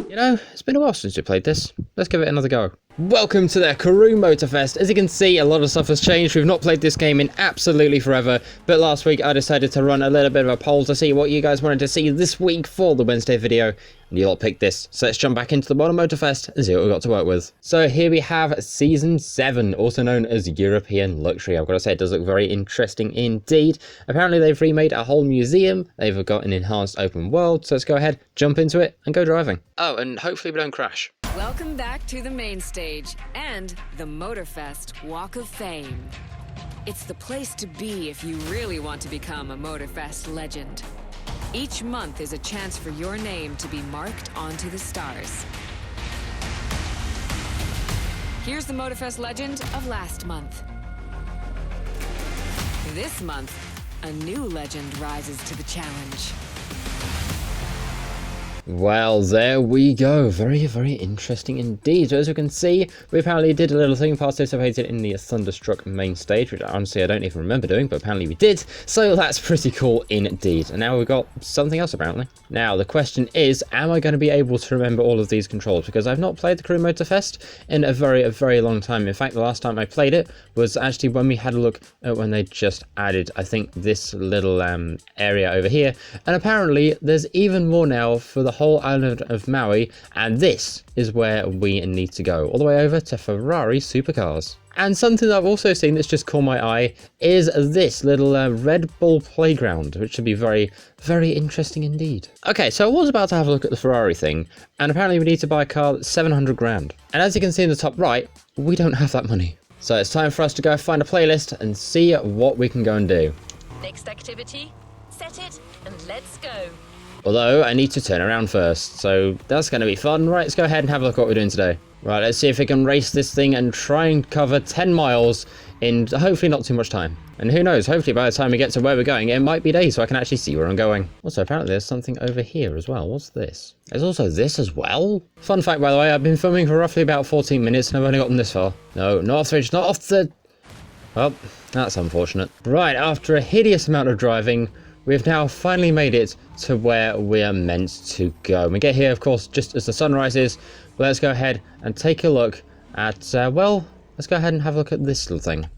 You know, it's been a while since we played this. Let's give it another go. Welcome to the Crew Motorfest. As you can see, a lot of stuff has changed. We've not played this game in absolutely forever, but last week I decided to run a little bit of a poll to see what you guys wanted to see this week for the Wednesday video, and you lot picked this. So let's jump back into the Modern Motorfest and see what we've got to work with. So here we have Season 7, also known as European Luxury. I've got to say, it does look very interesting indeed. Apparently they've remade a whole museum. They've got an enhanced open world, so let's go ahead, jump into it, and go driving. Oh, and hopefully we don't crash. Welcome back to the main stage and the Motorfest Walk of Fame. It's the place to be if you really want to become a Motorfest legend. Each month is a chance for your name to be marked onto the stars. Here's the Motorfest legend of last month. This month, a new legend rises to the challenge. Well, there we go. Very, very interesting indeed. So as you can see, we apparently did a little thing, participated in the Thunderstruck main stage, which honestly I don't even remember doing, but apparently we did. So that's pretty cool indeed. And now we've got something else apparently. Now the question is, am I going to be able to remember all of these controls? Because I've not played the Crew Motorfest in a very long time. In fact, the last time I played it was actually when we had a look at when they just added, I think, this little area over here. And apparently there's even more now for the whole island of Maui, and this is where we need to go, all the way over to Ferrari supercars. And something that I've also seen that's just caught my eye is this little Red Bull playground, which should be very interesting indeed. Okay, so I was about to have a look at the Ferrari thing, and apparently we need to buy a car that's 700 grand. And as you can see in the top right, we don't have that money. So it's time for us to go find a playlist and see what we can go and do. Next activity, set it and let's go. Although, I need to turn around first, so that's going to be fun. Right, let's go ahead and have a look at what we're doing today. Right, let's see if we can race this thing and try and cover 10 miles in hopefully not too much time. And who knows, hopefully by the time we get to where we're going, it might be day so I can actually see where I'm going. Also, apparently there's something over here as well. What's this? There's also this as well? Fun fact, by the way, I've been filming for roughly about 14 minutes and I've only gotten this far. No, not off the ridge, not off the... Well, that's unfortunate. Right, after a hideous amount of driving, we've now finally made it to where we are meant to go. We get here, of course, just as the sun rises. Let's go ahead and take a look at, well, let's go ahead and have a look at this little thing.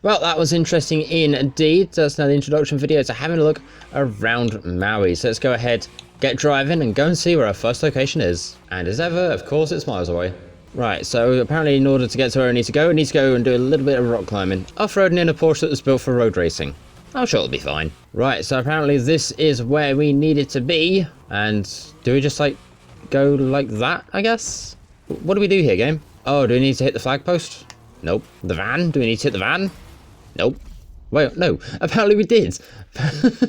Well, that was interesting indeed. That's now the introduction video to having a look around Maui. So let's go ahead, get driving and go and see where our first location is. And as ever, of course, it's miles away. Right, so apparently in order to get to where I need to go and do a little bit of rock climbing. Off-roading in a Porsche that was built for road racing. I'm sure it'll be fine. Right, so apparently this is where we needed to be. And do we just like go like that, I guess? What do we do here, game? Oh, do we need to hit the flag post? Nope. The van? Do we need to hit the van? Nope. Well, no. Apparently we did.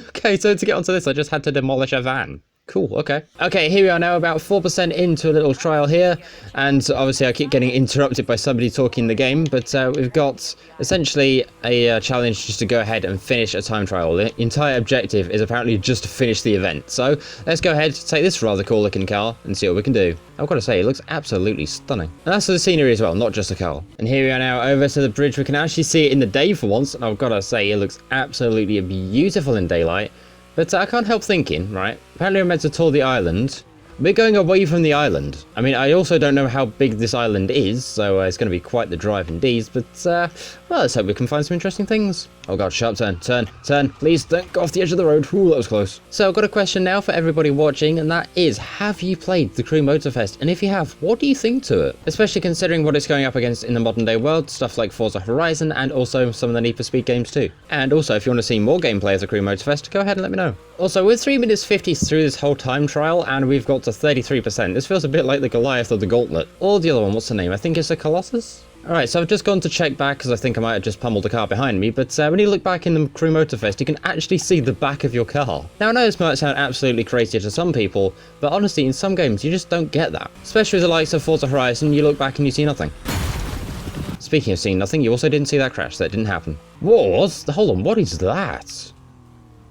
Okay, so to get onto this, I just had to demolish a van. Cool, okay. Okay, here we are now, about 4% into a little trial here, and obviously I keep getting interrupted by somebody talking the game, but we've got essentially a challenge just to go ahead and finish a time trial. The entire objective is apparently just to finish the event, so let's go ahead, take this rather cool looking car, and see what we can do. I've got to say, it looks absolutely stunning. And that's the scenery as well, not just the car. And here we are now over to the bridge. We can actually see it in the day for once, and I've got to say, it looks absolutely beautiful in daylight. But I can't help thinking, right, apparently we're meant to tour the island. We're going away from the island. I mean, I also don't know how big this island is, so it's going to be quite the drive indeed, but, well, let's hope we can find some interesting things. Oh god, sharp turn, please don't go off the edge of the road. Ooh, that was close. So I've got a question now for everybody watching, and that is, have you played the Crew Motorfest? And if you have, what do you think to it? Especially considering what it's going up against in the modern day world, stuff like Forza Horizon, and also some of the Need for Speed games too. And also, if you want to see more gameplay of the Crew Motorfest, go ahead and let me know. Also, we're 3 minutes 50 through this whole time trial, and we've got to 33%. This feels a bit like the Goliath of the Gauntlet. Or the other one, what's the name? I think it's the Colossus? Alright, so I've just gone to check back because I think I might have just pummeled the car behind me, but when you look back in the Crew Motorfest, you can actually see the back of your car. Now I know this might sound absolutely crazy to some people, but honestly in some games you just don't get that. Especially with the likes of Forza Horizon, you look back and you see nothing. Speaking of seeing nothing, you also didn't see that crash, that didn't happen. Whoa, hold on, what is that?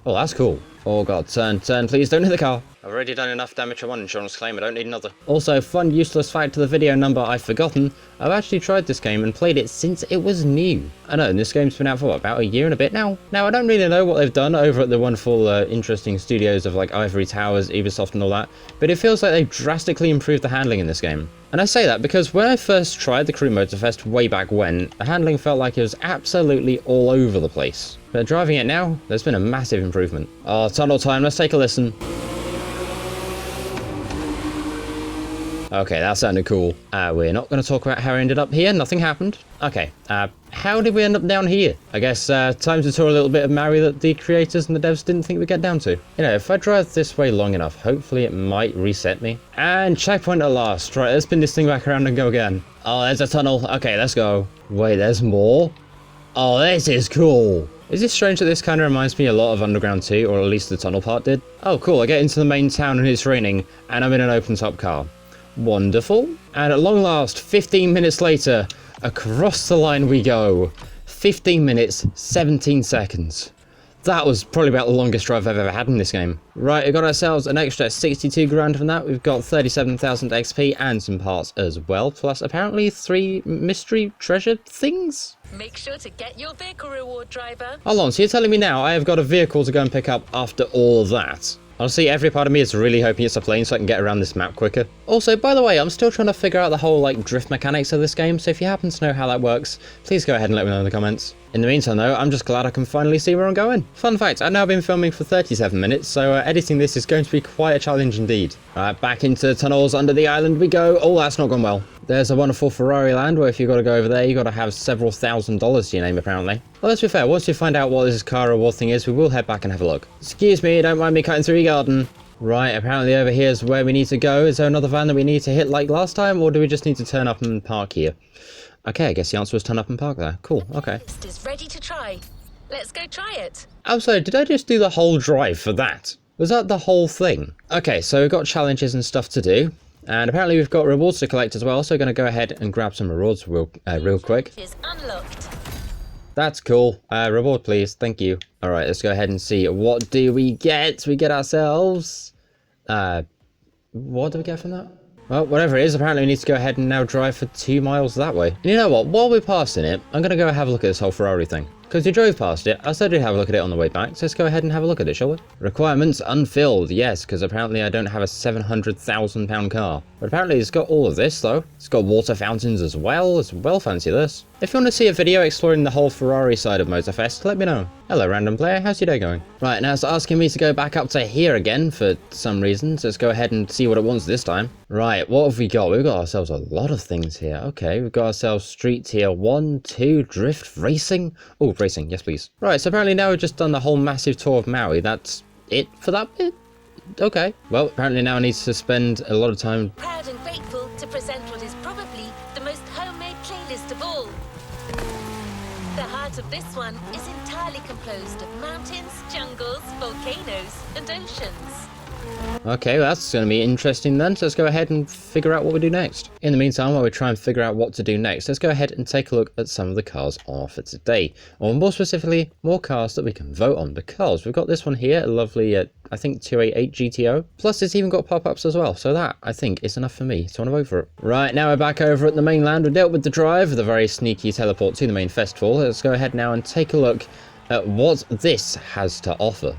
Oh, that's cool. Oh god, turn, please don't hit the car. I've already done enough damage on one insurance claim, I don't need another. Also, fun useless fact to the video number I've forgotten, I've actually tried this game and played it since it was new. I know, and this game's been out for what, about a year and a bit now? Now, I don't really know what they've done over at the wonderful, interesting studios of like Ivory Towers, Ubisoft and all that, but it feels like they've drastically improved the handling in this game. And I say that because when I first tried the Crew Motorfest way back when, the handling felt like it was absolutely all over the place. But driving it now, there's been a massive improvement. Oh, tunnel time, let's take a listen. Okay, that sounded cool. We're not going to talk about how I ended up here, nothing happened. Okay, how did we end up down here? I guess time to tour a little bit of Maui that the creators and the devs didn't think we'd get down to. You know, if I drive this way long enough, hopefully it might reset me. And checkpoint at last. Right, let's spin this thing back around and go again. Oh, there's a tunnel. Okay, let's go. Wait, there's more? Oh, this is cool. Is it strange that this kind of reminds me a lot of Underground 2, or at least the tunnel part did? Oh, cool, I get into the main town and it's raining, and I'm in an open-top car. Wonderful. And at long last, 15 minutes later, across the line we go. 15 minutes, 17 seconds. That was probably about the longest drive I've ever had in this game. Right, we got ourselves an extra 62 grand from that. We've got 37,000 XP and some parts as well, plus apparently 3 mystery treasure things? Make sure to get your vehicle reward, driver. Hold on, so you're telling me now I have got a vehicle to go and pick up after all of that? Honestly, every part of me is really hoping it's a plane so I can get around this map quicker. Also, by the way, I'm still trying to figure out the whole, like, drift mechanics of this game, so if you happen to know how that works, please go ahead and let me know in the comments. In the meantime, though, I'm just glad I can finally see where I'm going. Fun fact, I've now been filming for 37 minutes, so editing this is going to be quite a challenge indeed. Alright, back into the tunnels under the island we go. Oh, that's not gone well. There's a wonderful Ferrari land where if you've got to go over there, you've got to have several $1,000s to your name, apparently. Well, let's be fair, once we find out what this car reward thing is, we will head back and have a look. Excuse me, don't mind me cutting through your garden. Right, apparently over here is where we need to go. Is there another van that we need to hit like last time, or do we just need to turn up and park here? Okay, I guess the answer was turn up and park there. Cool, okay. Next is ready to try. Let's go try it. I'm sorry, did I just do the whole drive for that? Was that the whole thing? Okay, so we've got challenges and stuff to do. And apparently we've got rewards to collect as well, so we're going to go ahead and grab some rewards real quick. Is unlocked. That's cool. Reward please, thank you. Alright, let's go ahead and see. What do we get? We get ourselves... what do we get from that? Well, whatever it is, apparently we need to go ahead and now drive for 2 miles that way. And you know what? While we're passing it, I'm going to go have a look at this whole Ferrari thing. Because we drove past it, I said we'd have a look at it on the way back, so let's go ahead and have a look at it, shall we? Requirements unfilled, yes, because apparently I don't have a £700,000 car. But apparently it's got all of this, though. It's got water fountains as well. It's well fancy, this. If you want to see a video exploring the whole Ferrari side of Motorfest, let me know. Hello, random player, how's your day going? Right, now it's asking me to go back up to here again for some reason, so let's go ahead and see what it wants this time. Right, what have we got? We've got ourselves a lot of things here. Okay, we've got ourselves Street Tier 1, 2, Drift, Racing. Oh, Racing, yes please. Right, so apparently now we've just done the whole massive tour of Maui. That's it for that bit? Okay. Well, apparently now I need to spend a lot of time... Proud and grateful to present what is probably the most homemade playlist of all. The heart of this one is entirely composed of mountains, jungles, volcanoes, and oceans. Okay, well, that's going to be interesting then, so let's go ahead and figure out what we do next. In the meantime, while we try and figure out what to do next, let's go ahead and take a look at some of the cars on offer today. Or more specifically, more cars that we can vote on, because we've got this one here, a lovely, I think 288 GTO. Plus it's even got pop-ups as well, so that, I think, is enough for me, so I want to vote for it. Right, now we're back over at the mainland. We dealt with the drive, the very sneaky teleport to the main festival. Let's go ahead now and take a look at what this has to offer.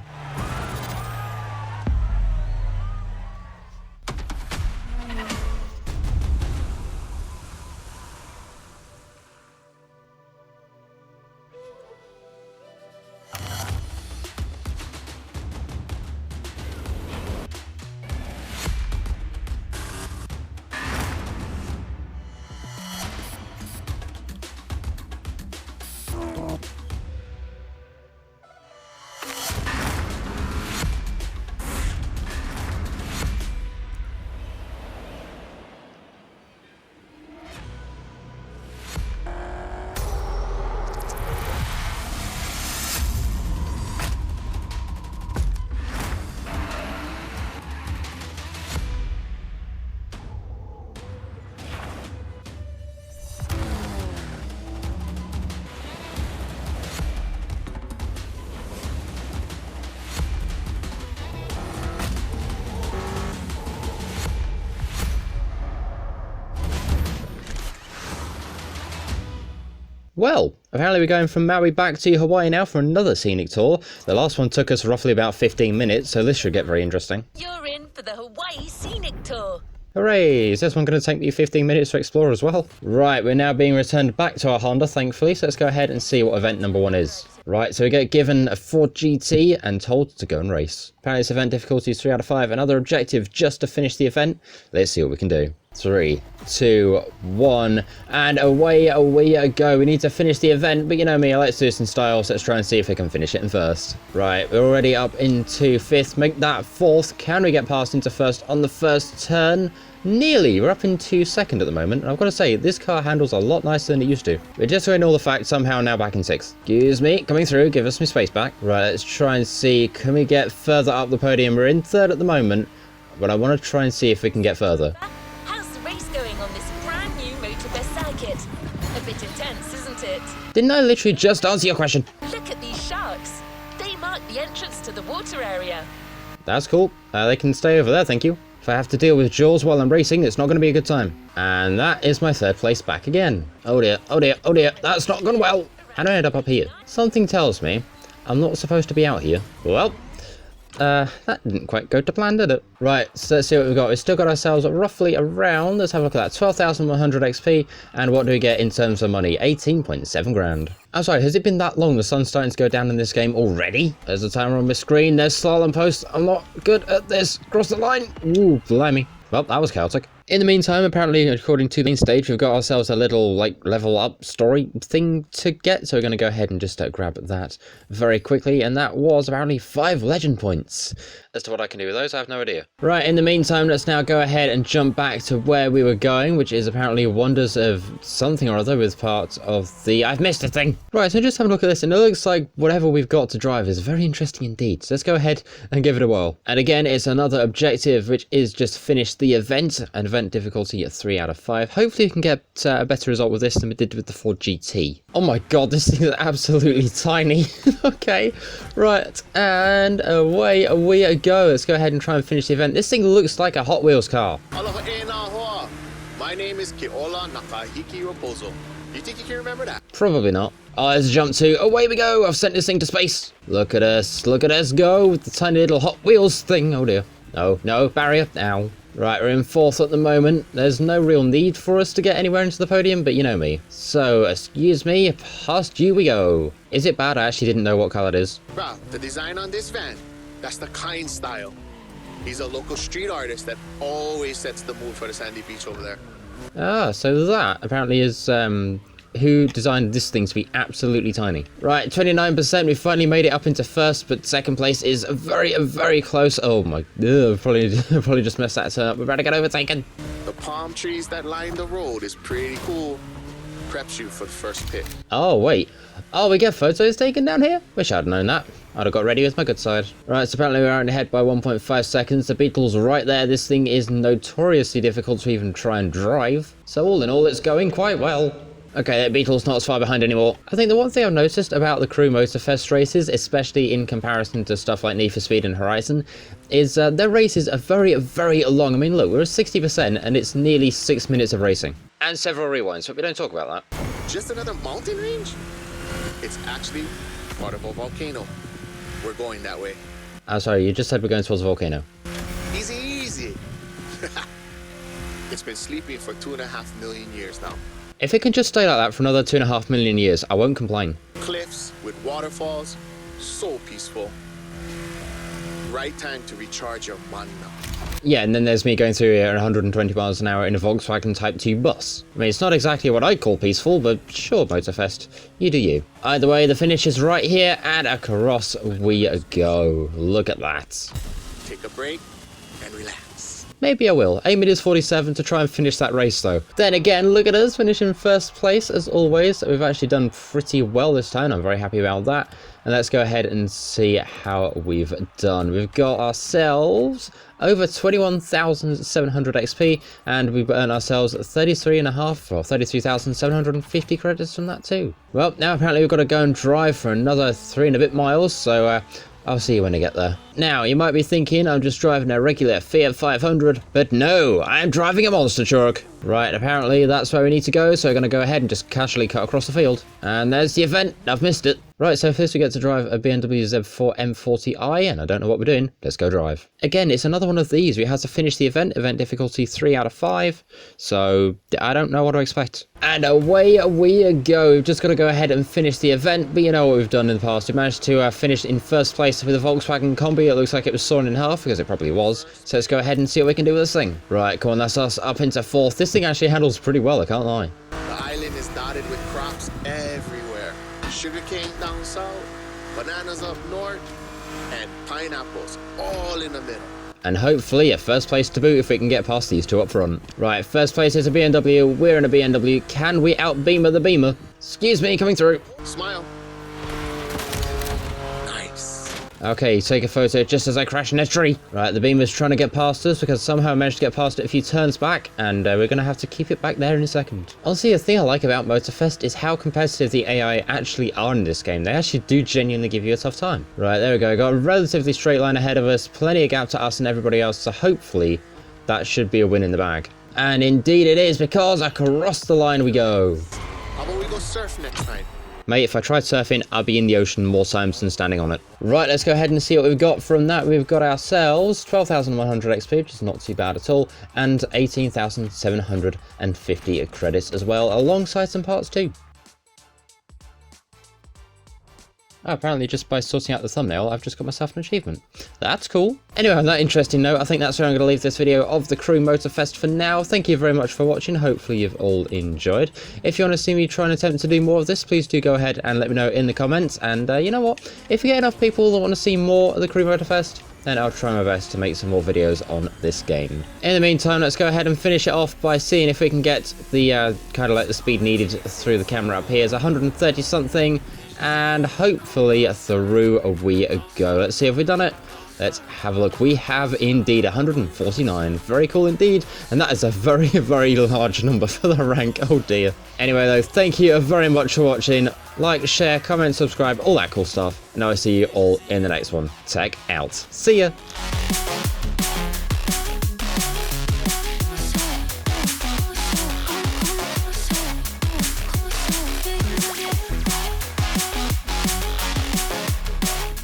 Well, apparently we're going from Maui back to Hawaii now for another scenic tour. The last one took us roughly about 15 minutes, so this should get very interesting. You're in for the Hawaii Scenic Tour. Hooray! Is this one going to take me 15 minutes to explore as well? Right, we're now being returned back to our Honda, thankfully, so let's go ahead and see what event number 1 is. Right, so we get given a Ford GT and told to go and race. Apparently this event difficulty is 3 out of 5. Another objective just to finish the event. Let's see what we can do. 3, 2, 1, and away we go. We need to finish the event, but you know me, I like to do this in style, so let's try and see if we can finish it in first. Right, we're already up into 5th, make that 4th. Can we get past into 1st on the first turn? Nearly. We're up into 2nd at the moment, and I've got to say, this car handles a lot nicer than it used to. But just to ignore the fact, somehow now back in 6th. Excuse me, coming through, give us my space back. Right, let's try and see, can we get further up the podium? We're in 3rd at the moment, but I want to try and see if we can get further. How's the race going on this brand new Motorfest circuit? A bit intense, isn't it? Didn't I literally just answer your question? Look at these sharks. They mark the entrance to the water area. That's cool. They can stay over there, thank you. If I have to deal with jaws while I'm racing, it's not going to be a good time. And that is my 3rd place back again. Oh dear, oh dear, oh dear, that's not gone well. How do I end up here? Something tells me I'm not supposed to be out here. Well, that didn't quite go to plan, did it? Right, so let's see what we've got. We've still got ourselves roughly around, let's have a look at that, 12,100 XP. And what do we get in terms of money? 18.7 grand. I'm sorry, has it been that long? The sun's starting to go down in this game already? There's the timer on my screen, there's slalom post. I'm not good at this. Cross the line. Ooh, blimey. Well, that was chaotic. In the meantime, apparently, according to the main stage, we've got ourselves a little, level up story thing to get. So we're going to go ahead and just grab that very quickly. And that was apparently 5 legend points. As to what I can do with those, I have no idea. Right, in the meantime, let's now go ahead and jump back to where we were going, which is apparently Wonders of something or other with part of the... I've missed a thing! Right, so just have a look at this, and it looks like whatever we've got to drive is very interesting indeed. So let's go ahead and give it a whirl. And again, it's another objective, which is just finish the event. An event difficulty at 3 out of 5. Hopefully we can get a better result with this than we did with the Ford GT. Oh my god, this thing is absolutely tiny. Okay, right, and away we go. Let's go ahead and try and finish the event. This thing looks like a Hot Wheels car. My name is Keola Nakahiki Raposo. You think you can remember that? Probably not. Oh, let's jump to, away we go. I've sent this thing to space. Look at us go with the tiny little Hot Wheels thing. Oh dear. No, barrier. Ow. Right, we're in 4th at the moment. There's no real need for us to get anywhere into the podium, but you know me. So, excuse me, past you we go. Is it bad? I actually didn't know what colour it is. Bro, the design on this van, that's the Kind style. He's a local street artist that always sets the mood for the sandy beach over there. Ah, so that apparently is who designed this thing to be absolutely tiny. Right, 29%, we finally made it up into 1st, but 2nd place is very, very close. Oh my, probably just messed that turn up. We're about to get overtaken. The palm trees that line the road is pretty cool. Preps you for the first pit. Oh, wait. Oh, we get photos taken down here? Wish I'd known that. I'd have got ready with my good side. Right, so apparently we're out ahead by 1.5 seconds. The Beetle's right there. This thing is notoriously difficult to even try and drive. So all in all, it's going quite well. Okay, that Beetle's not as far behind anymore. I think the one thing I've noticed about the Crew Motorfest races, especially in comparison to stuff like Need for Speed and Horizon, is their races are very, very long. I mean, look, we're at 60% and it's nearly 6 minutes of racing. And several rewinds, but we don't talk about that. Just another mountain range? It's actually part of a volcano. We're going that way. I'm sorry, you just said we're going towards a volcano. Easy. It's been sleeping for 2.5 million years now. If it can just stay like that for another 2.5 million years, I won't complain. Cliffs with waterfalls, so peaceful. Right time to recharge your mana. Yeah, and then there's me going through here at 120 miles an hour in a Volkswagen Type 2 bus. I mean, it's not exactly what I'd call peaceful, but sure, Motorfest, you do you. Either way, the finish is right here, and across we go. Look at that. Take a break and relax. Maybe I will. Aim it is 47 to try and finish that race, though. Then again, look at us finishing 1st place, as always. We've actually done pretty well this time. I'm very happy about that. And let's go ahead and see how we've done. We've got ourselves over 21,700 XP, and we've earned ourselves 33,750 credits from that too. Well, now apparently we've got to go and drive for another 3 and a bit miles, so I'll see you when I get there. Now, you might be thinking I'm just driving a regular Fiat 500, but no, I'm driving a monster truck. Right, apparently that's where we need to go, so we're going to go ahead and just casually cut across the field. And there's the event. I've missed it. Right, so first we get to drive a BMW Z4 M40i, and I don't know what we're doing. Let's go drive. Again, it's another one of these. We have to finish the event difficulty 3 out of 5, so I don't know what to expect. And away we go. We've just got to go ahead and finish the event, but you know what we've done in the past. We managed to finish in first place with a Volkswagen Combi. It looks like it was sawn in half, because it probably was. So let's go ahead and see what we can do with this thing. Right, come on, that's us up into 4th. This thing actually handles pretty well, I can't lie. The island is dotted with crops everywhere. Sugarcane down south, bananas up north, and pineapples all in the middle. And hopefully a first place to boot if we can get past these two up front. Right, first place is a BMW. We're in a BMW. Can we out-beamer the Beamer? Excuse me, coming through. Smile. Nice. Okay, take a photo just as I crash in a tree. Right, the Beamer's trying to get past us because somehow I managed to get past it a few turns back, and we're going to have to keep it back there in a second. Honestly, the thing I like about Motorfest is how competitive the AI actually are in this game. They actually do genuinely give you a tough time. Right, there we go. Got a relatively straight line ahead of us, plenty of gap to us and everybody else, so hopefully that should be a win in the bag. And indeed it is, because across the line we go. How about we go surf next time? Mate, if I tried surfing, I'd be in the ocean more times than standing on it. Right, let's go ahead and see what we've got from that. We've got ourselves 12,100 XP, which is not too bad at all, and 18,750 credits as well, alongside some parts too. Oh, apparently just by sorting out the thumbnail, I've just got myself an achievement. That's cool. Anyway, on that interesting note, I think that's where I'm going to leave this video of the Crew Motorfest for now. Thank you very much for watching. Hopefully you've all enjoyed. If you want to see me try and attempt to do more of this, please do go ahead and let me know in the comments. And you know what? If you get enough people that want to see more of the Crew Motorfest, then I'll try my best to make some more videos on this game. In the meantime, let's go ahead and finish it off by seeing if we can get the kind of like the speed needed through the camera up here. It's 130 something. And hopefully through we go. Let's see if we've done it. Let's have a look. We have indeed 149. Very cool indeed. And that is a very, very large number for the rank. Oh dear. Anyway though, thank you very much for watching. Like, share, comment, subscribe, all that cool stuff. And I'll see you all in the next one. Tech out. See ya.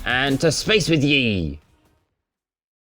And to space with ye!